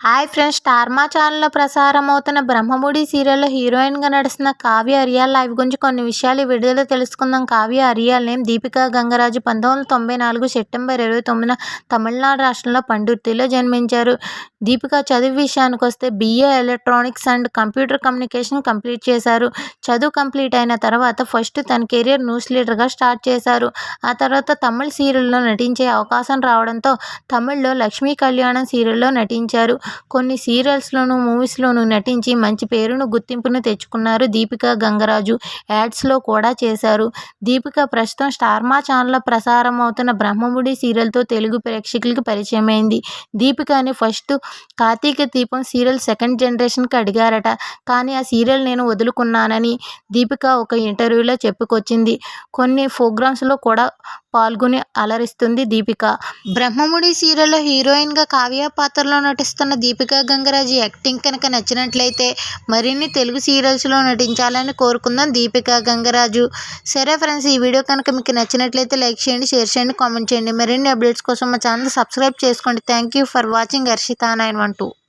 Hi friends, star మా ఛానల్లో ప్రసారం అవుతున్న బ్రహ్మముడి సీరియల్లో హీరోయిన్గా నడుస్తున్న కావ్య అరియాల్ లైఫ్ గురించి కొన్ని విషయాలు ఈ వీడియోలో తెలుసుకుందాం. కావ్య అరియాల్ నేమ్ దీపికా గంగరాజు 1994 సెప్టెంబర్ 29న తమిళనాడు రాష్ట్రంలో పండుర్తిలో జన్మించారు. దీపిక చదువు విషయానికి వస్తే BA electronics and computer communication complete చేశారు. చదువు కంప్లీట్ అయిన తర్వాత ఫస్ట్ తన కెరీర్ న్యూస్ లీడర్గా స్టార్ట్ చేశారు. ఆ తర్వాత తమిళ సీరియల్లో నటించే అవకాశం రావడంతో తమిళ్లో లక్ష్మీ కళ్యాణం సీరియల్లో నటించారు. కొన్ని సీరియల్స్లోనూ మూవీస్లోనూ నటించి మంచి పేరును గుర్తింపును తెచ్చుకున్నారు. దీపికా గంగరాజు యాడ్స్లో కూడా చేశారు. దీపిక ప్రస్తుతం స్టార్ మా ఛానల్లో ప్రసారం అవుతున్న బ్రహ్మముడి సీరియల్తో తెలుగు ప్రేక్షకులకు పరిచయమైంది. దీపికని ఫస్ట్ కార్తీక దీపం సీరియల్ సెకండ్ జనరేషన్కి అడిగారట. కానీ ఆ సీరియల్ నేను వదులుకున్నానని దీపిక ఒక ఇంటర్వ్యూలో చెప్పుకొచ్చింది. కొన్ని ప్రోగ్రామ్స్లో కూడా పాల్గొని అలరిస్తుంది దీపిక. బ్రహ్మముడి సీరియల్లో హీరోయిన్గా కావ్య పాత్రలో నటిస్తున్న దీపికా గంగరాజు యాక్టింగ్ కనుక నచ్చినట్లయితే మరిన్ని తెలుగు సీరియల్స్లో నటించాలని కోరుకుందాం దీపికా గంగరాజు. సరే ఫ్రెండ్స్, ఈ వీడియో కనుక మీకు నచ్చినట్లయితే లైక్ చేయండి, షేర్ చేయండి, కామెంట్ చేయండి. మరిన్ని అప్డేట్స్ కోసం మా ఛానల్ సబ్స్క్రైబ్ చేసుకోండి. Thank you for watching. Harshita 912.